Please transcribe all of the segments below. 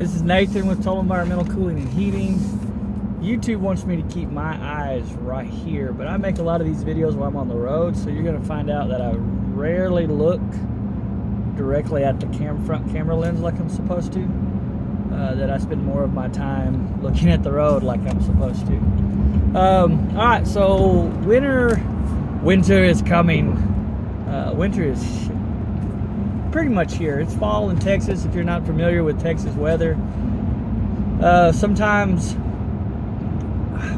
This is Nathan with Total Environmental Cooling and Heating. YouTube wants me to keep my eyes right here, but I make a lot of these videos while I'm on the road, so you're going to find out that I rarely look directly at the front camera lens like I'm supposed to. That I spend more of my time looking at the road like I'm supposed to. Alright, so winter is coming. Winter is pretty much here. It's fall in Texas if you're not familiar with Texas weather. Sometimes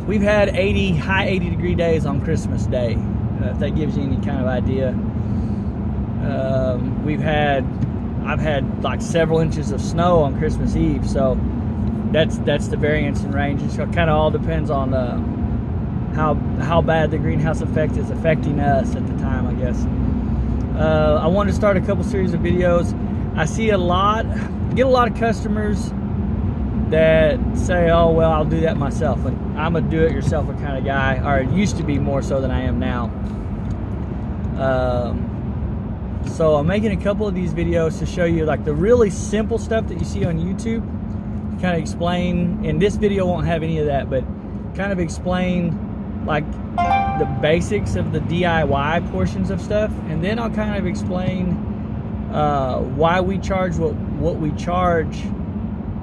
we've had high 80 degree days on Christmas Day, if that gives you any kind of idea. I've had like several inches of snow on Christmas Eve, so that's the variance in range. It kind of all depends on how bad the greenhouse effect is affecting us at the time, I guess. I wanted to start a couple series of videos. I see get a lot of customers that say, oh, well, I'll do that myself. And I'm a do-it-yourselfer kind of guy, or it used to be more so than I am now. So I'm making a couple of these videos to show you like the really simple stuff that you see on YouTube. Kind of explain, and this video won't have any of that, but kind of explain like the basics of the DIY portions of stuff, and then I'll kind of explain why we charge what we charge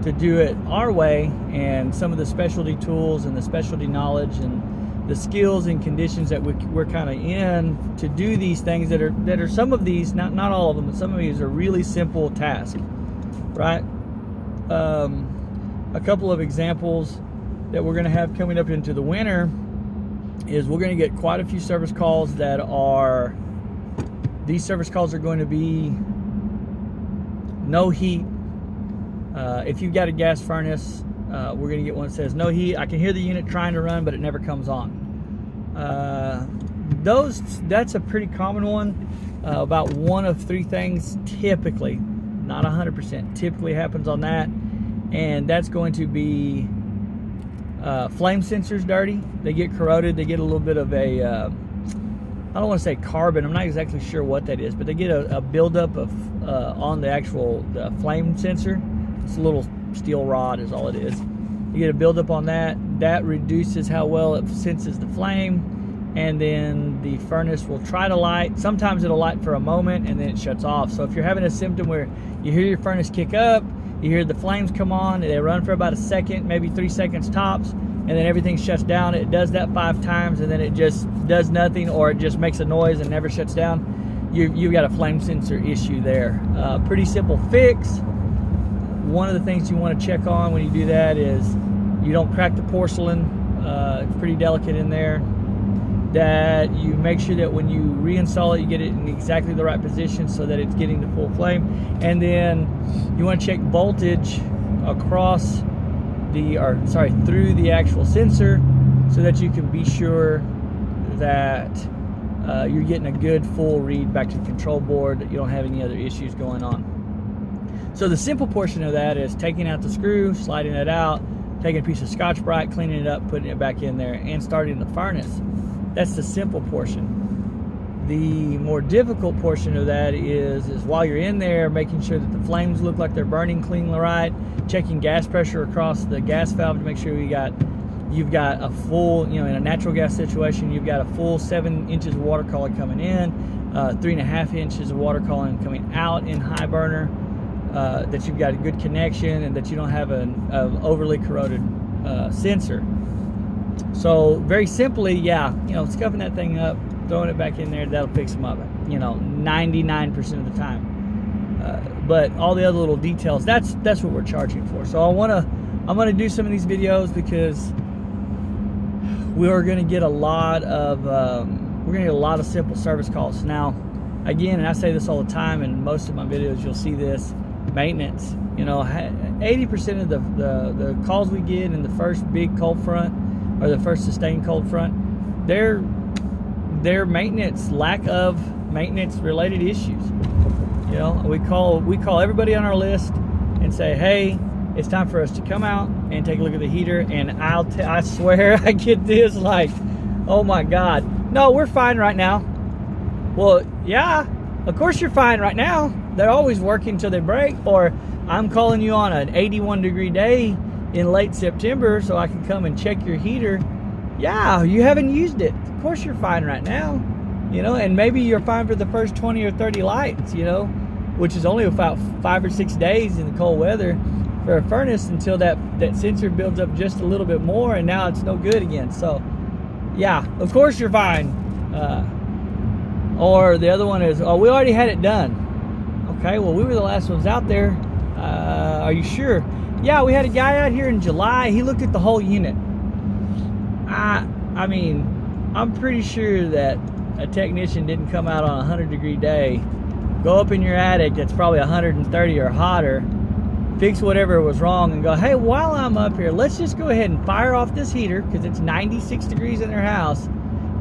to do it our way, and some of the specialty tools and the specialty knowledge and the skills and conditions that we're kind of in to do these things that are some of these, not all of them, but some of these are really simple tasks, right? A couple of examples that we're going to have coming up into the winter is we're going to get quite a few service calls these service calls are going to be no heat. If you've got a gas furnace, we're going to get one that says no heat. I can hear the unit trying to run, but it never comes on. That's a pretty common one. About one of three things typically, not 100%, typically happens on that, and that's going to be flame sensors dirty. They get corroded. They get a little bit of a I don't want to say carbon, I'm not exactly sure what that is, but they get a buildup of on the flame sensor. It's a little steel rod is all it is. You get a buildup on that reduces how well it senses the flame, and then the furnace will try to light. Sometimes it'll light for a moment and then it shuts off. So if you're having a symptom where you hear your furnace kick up, you hear the flames come on, they run for about a second, maybe 3 seconds tops, and then everything shuts down. It does that 5 times and then it just does nothing, or it just makes a noise and never shuts down. You've got a flame sensor issue there. Pretty simple fix. One of the things you want to check on when you do that is you don't crack the porcelain. It's pretty delicate in there. That you make sure that when you reinstall it, you get it in exactly the right position so that it's getting the full flame. And then you want to check voltage across through the actual sensor, so that you can be sure that you're getting a good full read back to the control board, that you don't have any other issues going on. So the simple portion of that is taking out the screw, sliding it out, taking a piece of Scotch-Brite, cleaning it up, putting it back in there, and starting the furnace. That's the simple portion. The more difficult portion of that is while you're in there, making sure that the flames look like they're burning clean right, checking gas pressure across the gas valve to make sure you've got a full, in a natural gas situation, you've got a full 7 inches of water column coming in, 3.5 inches of water column coming out in high burner, that you've got a good connection, and that you don't have an overly corroded sensor. So very simply, scuffing that thing up, throwing it back in there, that'll fix them up, 99% of the time. But all the other little details, that's what we're charging for. So I'm gonna do some of these videos because we are gonna get a lot of simple service calls. Now, again, and I say this all the time, in most of my videos you'll see this, maintenance. 80% of the calls we get in the first big cold front, or the first sustained cold front, they're lack of maintenance related issues. We call everybody on our list and say, hey, it's time for us to come out and take a look at the heater, and I swear I get this like, oh my God, no, we're fine right now. Well, yeah, of course you're fine right now. they're always working till they break, or I'm calling you on an 81-degree day in late September so I can come and check your heater. Yeah, you haven't used it. Of course you're fine right now, you know, and maybe you're fine for the first 20 or 30 lights, you know, which is only about 5 or 6 days in the cold weather for a furnace until that sensor builds up just a little bit more, and now it's no good again. So yeah, of course you're fine. Or the other one is, oh, we already had it done. Okay, well, we were the last ones out there. Are you sure? Yeah, we had a guy out here in July. He looked at the whole unit. I mean, I'm pretty sure that a technician didn't come out on a 100-degree day, go up in your attic that's probably 130 or hotter, fix whatever was wrong, and go, hey, while I'm up here, let's just go ahead and fire off this heater because it's 96 degrees in their house.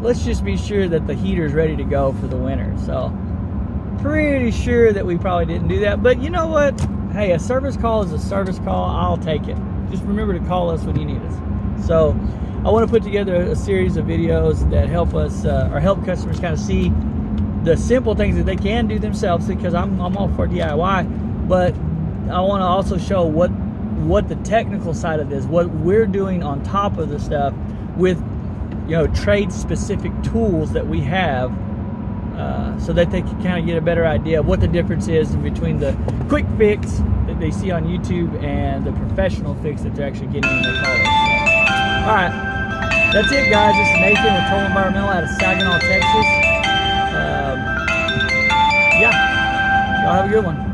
Let's just be sure that the heater's ready to go for the winter. So pretty sure that we probably didn't do that. But you know what? Hey, a service call is a service call. I'll take it. Just remember to call us when you need us. So I want to put together a series of videos that help us or help customers kind of see the simple things that they can do themselves, because I'm all for DIY, but I want to also show what the technical side of this, what we're doing on top of the stuff with, you know, trade specific tools that we have, so that they can kind of get a better idea of what the difference is in between the quick fix that they see on YouTube and the professional fix that they're actually getting when they call us. All right, that's it, guys. This is Nathan with Total Environmental out of Saginaw, Texas. Yeah, y'all have a good one.